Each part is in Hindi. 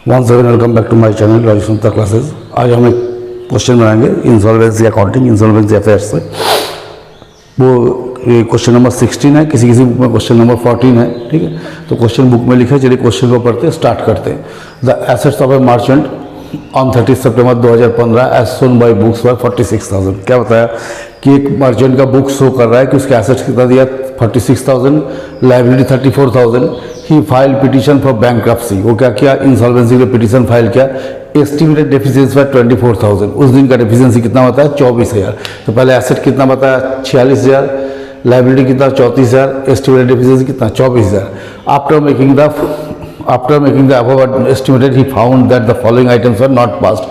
Once again welcome back to my channel Rajsuta classes. आज हम एक क्वेश्चन बनाएंगे इंसॉल्वेंसी अकाउंटिंग, इंसॉल्वेंसी अफेयर्स से। वो क्वेश्चन नंबर 16 है, किसी किसी बुक में क्वेश्चन नंबर 14 है। ठीक है, तो क्वेश्चन बुक में लिखा है, चलिए क्वेश्चन को पढ़ते स्टार्ट करते हैं। The assets of a merchant on 30 सितंबर 2015 as shown by books for 46,000। क्या बताया कि एक मर्चेंट का बुक शो कर रहा है कि उसके एसेट्स कितना दिया 46,000, liability 34,000। He file petition for bankruptcy. वो क्या किया, इंसॉल्वेंसी के पिटीशन फाइल किया। Estimated deficiency for 24,000। उस दिन का डेफिशिएंसी कितना होता है 24,000। तो पहले एसेट कितना बताया 46,000, लाइबिलिटी कितना 34,000, एस्टिमेटेड डेफिशिएंसी कितना 24,000। After making the above estimated he found that the following items were not passed.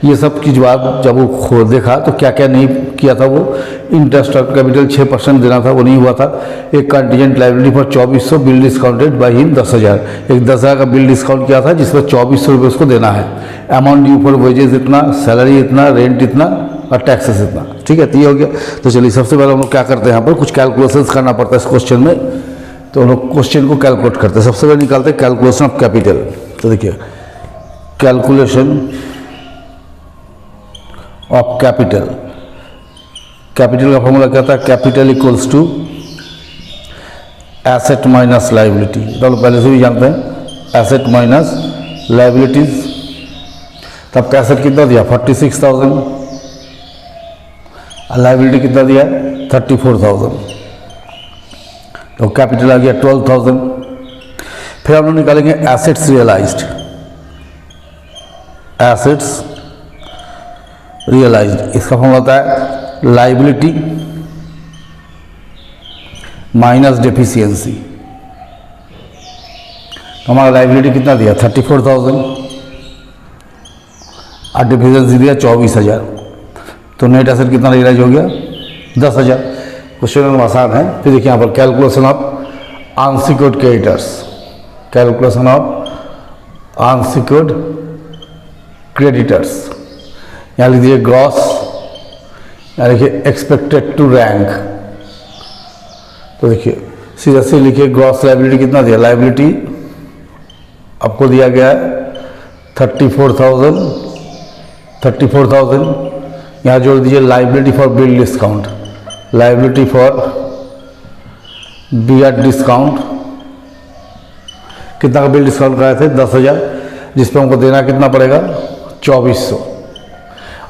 ये सब की जवाब जब वो देखा तो क्या क्या नहीं किया था, वो इंटरेस्ट ऑफ कैपिटल 6% देना था, वो नहीं हुआ था। एक कंटीजेंट लाइबिलिटी पर 2400 बिल डिस्काउंटेड बाई हिम 10,000। एक 10,000 का बिल डिस्काउंट किया था जिसमें 2400 रुपये उसको देना है। अमाउंट ड्यू फॉर वेजेस इतना, सैलरी इतना, रेंट इतना और टैक्सेस इतना। ठीक है, तो ये हो गया। तो चलिए सबसे पहले हम लोग क्या करते हैं, यहाँ पर कुछ कैलकुलेशंस करना पड़ता है इस क्वेश्चन में। तो हम लोग क्वेश्चन को कैलकुलेट करते हैं। सबसे पहले निकालते हैं कैलकुलेशन ऑफ कैपिटल। तो देखिए कैलकुलेशन ऑफ कैपिटल, कैपिटल का फॉर्मूला क्या था, capital equals to asset minus liability. तो पहले से भी जानते हैं एसेट माइनस लाइबिलिटीज। तब का एसेट कितना दिया 46,000, लाइबिलिटी कितना दिया 34,000, तो कैपिटल आ गया 12,000। फिर हम लोग निकालेंगे एसेट्स रियलाइज्ड। एसेट्स रियलाइज्ड इसका फॉर्मूला होता है लाइबिलिटी माइनस डेफिशिएंसी। तो हमारा लाइबिलिटी कितना दिया 34,000 और डेफिशिएंसी दिया 24,000। तो नेट एसेट कितना रियलाइज हो गया 10,000। क्वेश्चन आसान है। फिर देखिए यहाँ पर calculation of unsecured creditors. Calculation of unsecured creditors, यहाँ लिख दीजिए ग्रॉस, यहाँ लिखिए एक्सपेक्टेड टू रैंक। तो देखिए सीधा से लिखिए ग्रॉस लाइबिलिटी कितना दिया, लाइबिलिटी आपको दिया गया है 34,000। यहाँ जोड़ दीजिए liability for bill discount, liability for bear discount. कितना का बिल डिस्काउंट कराए थे 10,000, जिसपे हमको देना कितना पड़ेगा 2400।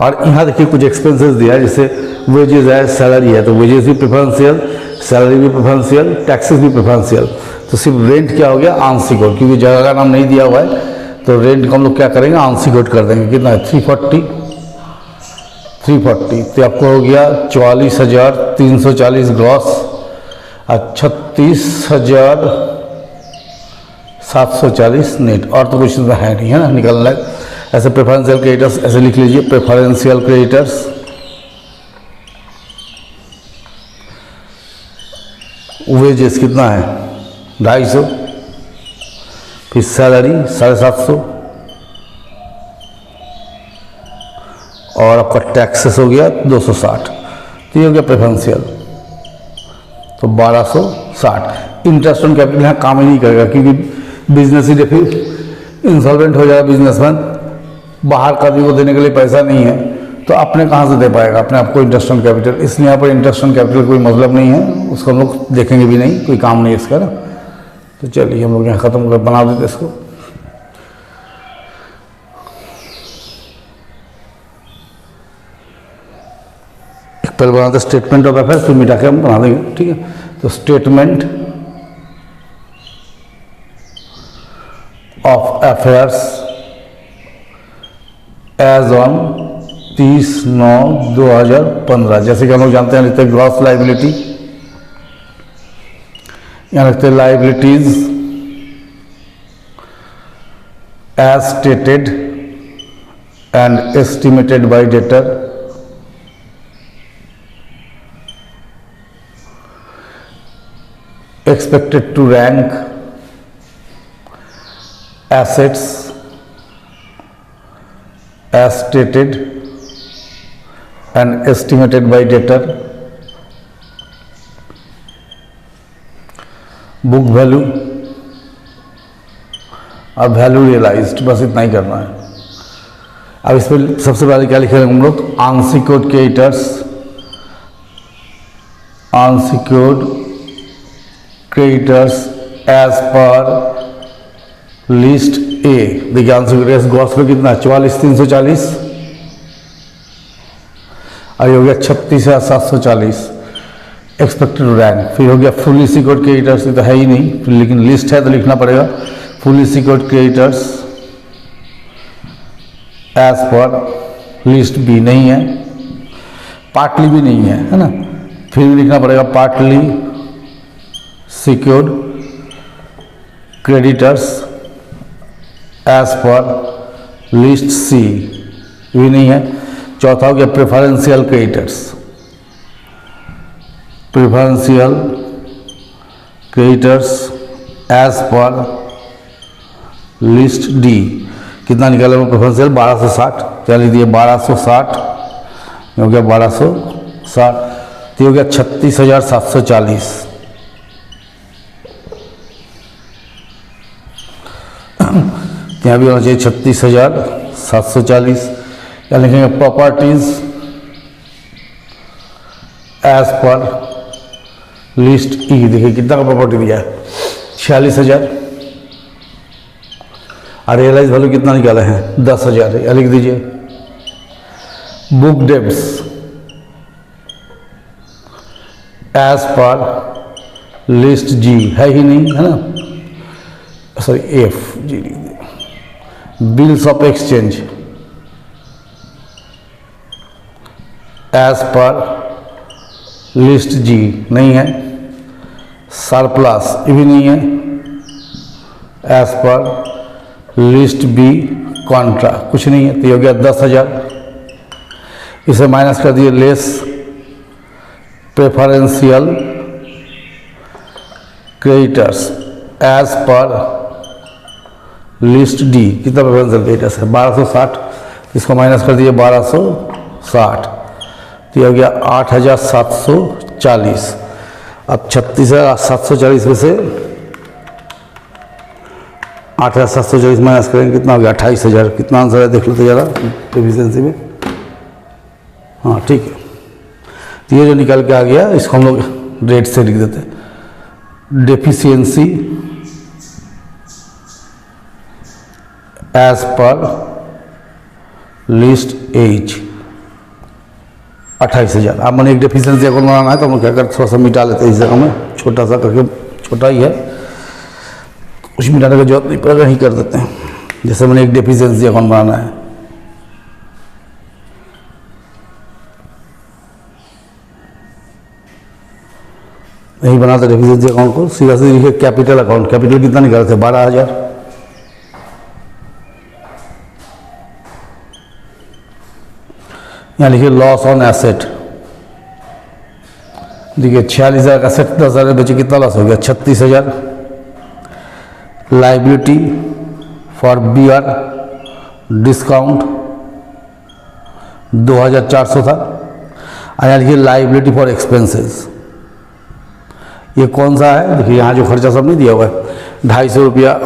और यहाँ देखिए कुछ एक्सपेंसेस दिया है, जैसे वेजेस है, सैलरी है, तो वेजेस भी प्रेफरेंशियल, सैलरी भी प्रेफरेंशियल, टैक्सेस भी प्रेफरेंशियल। तो सिर्फ रेंट क्या हो गया अनसिक्योर्ड, क्योंकि जगह का नाम नहीं दिया हुआ है तो रेंट को हम लोग क्या करेंगे अनसिक्योर्ड कर देंगे। कितना है 340। तो आपको हो गया 44,340 ग्रॉस और 36,740 नेट। और तो कुछ है नहीं है ना निकलना है। ऐसे प्रेफरेंशियल क्रेडिटर्स ऐसे लिख लीजिए, प्रेफरेंशियल क्रेडिटर्स वेजेस कितना है 250, फिर सैलरी 750 और आपका टैक्सेस हो गया 260। तो ये हो गया प्रेफरेंशियल, तो 1260। इंटरेस्ट ऑन कैपिटल यहाँ काम ही नहीं करेगा, क्योंकि बिजनेस ही फिर इंसॉल्वेंट हो जाएगा बिजनेसमैन, बाहर का भी वो देने के लिए पैसा नहीं है, तो अपने कहाँ से दे पाएगा अपने आपको इंटरेस्ट ऑन कैपिटल। इसलिए यहाँ पर इंटरेस्ट ऑन कैपिटल कोई मतलब नहीं है, उसको हम लोग देखेंगे भी नहीं, कोई काम नहीं है इसका ना। तो चलिए हम लोग यहाँ ख़त्म कर बना देते इसको। पहले बनाते स्टेटमेंट ऑफ अफेयर्स, फिर मिटा के हम बना देंगे। ठीक है, तो statement of affairs as on 30/9/2015। जैसे कि हम लोग जानते हैं लिखते हैं ग्रॉस लाइबिलिटी, यहाँ लिखते हैं liabilities as stated and estimated by debtor expected to rank assets as stated and estimated by debtor, book value और वैल्यू रियलाइज्ड, बस इतना ही करना है। अब इस पर सबसे पहले क्या लिखेंगे हम लोग, unsecured creditors, unsecured creditors as per list A. देखिए अनसिक्योर्ड ग्रॉस में कितना है 44,340 और ये हो गया 36,740 एक्सपेक्टेड रैंक। फिर हो गया फुली सिक्योर्ड क्रेडिटर्स, ये तो है ही नहीं, फिर लेकिन लिस्ट है तो लिखना पड़ेगा fully secured creditors as per list B, नहीं है, पार्टली भी नहीं है ना, फिर भी लिखना पड़ेगा partly secured creditors as per list C, भी नहीं है। चौथा हो गया preferential creditors, preferential creditors as per list D. कितना निकाला वो प्रेफरेंशियल 1260, क्या लिख दिए 1260, हो गया 1260, तो हो गया 36,740। यहाँ भी होना चाहिए 36,740। क्या लिखेंगे प्रॉपर्टीज एज पर लिस्ट ई। देखिए कितना का प्रॉपर्टी दिया है 46,000 और रियलाइज वैल्यू कितना निकाला है 10,000, या लिख दीजिए। Book debts as per list G, है ही नहीं, है ना, सॉरी एफ जी लिख दिए। Bills of exchange as per list G, नहीं है। सरप्लस, ये भी नहीं है, as per list B. Contra, कुछ नहीं है, तो ये हो गया 10,000। इसे माइनस कर दिए less preferential creditors as per list D. कितना प्रेफरेंशियल क्रेडिटर्स है 1260, इसको माइनस कर दिए 1260, तो ये हो गया 8,740। अब 36,740 में से 8,740 माइनस करेंगे, कितना हो गया 28,000। कितना आंसर है देख लो तो ज़रा एफिशिएंसी में। हाँ ठीक है, तो ये जो निकल के आ गया इसको हम लोग रेट से लिख देते हैं। Deficiency as per list H 28,000। अब मैंने एक डेफिशिएंसी अकाउंट बनाना है तो हम लोग क्या करते थोड़ा सा मिटा लेते हैं इस जगह में, छोटा सा करके, छोटा ही है, कुछ मिटाने का जरूरत नहीं पड़ेगा, ही कर देते हैं। जैसे मैंने एक डेफिशिएंसी अकाउंट बनाना है, नहीं बनाते डेफिशिएंसी अकाउंट को, सीधा सीधा लिखिए कैपिटल अकाउंट। कैपिटल कितना निकाले थे 12,000, यहाँ लिखिए लॉस ऑन एसेट। देखिए 46,000 का एसेट 10,000 बेचे, कितना लॉस हो गया 36,000। लाइबिलिटी फॉर बियर डिस्काउंट 2,400 था। यहाँ लिखिए लाइबिलिटी फॉर एक्सपेंसेस, ये कौन सा है, देखिए यहाँ जो खर्चा सब नहीं दिया हुआ है 250 रुपया,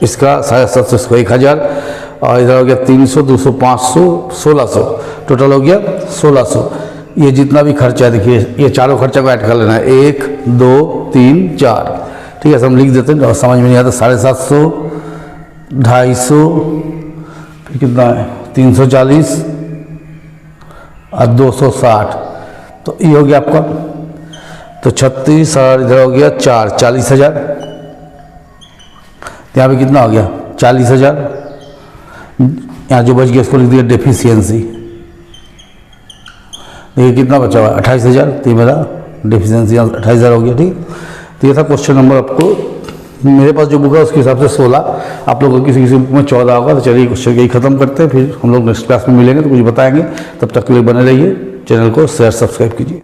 इसका 750, इसको 1,000, और इधर हो गया 300, 200, 500, 1,600, टोटल हो गया 1,600। ये जितना भी खर्चा है देखिए ये चारों खर्चा को ऐड कर लेना है, 1, 2, 3, 4, ठीक है। हम लिख देते हैं, समझ में नहीं आता 750, 250, फिर कितना है 340 और 260, तो ये हो गया आपका, तो 36 और इधर हो गया 4, 40,000। यहाँ पे कितना हो गया 40,000। यहाँ जो बच गया इसको लिख दिया डेफिशिएंसी। देखिए कितना बचा हुआ है 28,000, तो मेरा डेफिशिएंसी 28,000 हो गया, ठीक। तो ये था क्वेश्चन नंबर, आपको मेरे पास जो बुक है उसके हिसाब से 16, आप लोगों को किसी बुक में 14 होगा। तो चलिए क्वेश्चन यही खत्म करते हैं, फिर हम लोग नेक्स्ट क्लास में मिलेंगे तो कुछ बताएंगे। तब तक के लिए बने रहिए, चैनल को शेयर सब्सक्राइब कीजिए।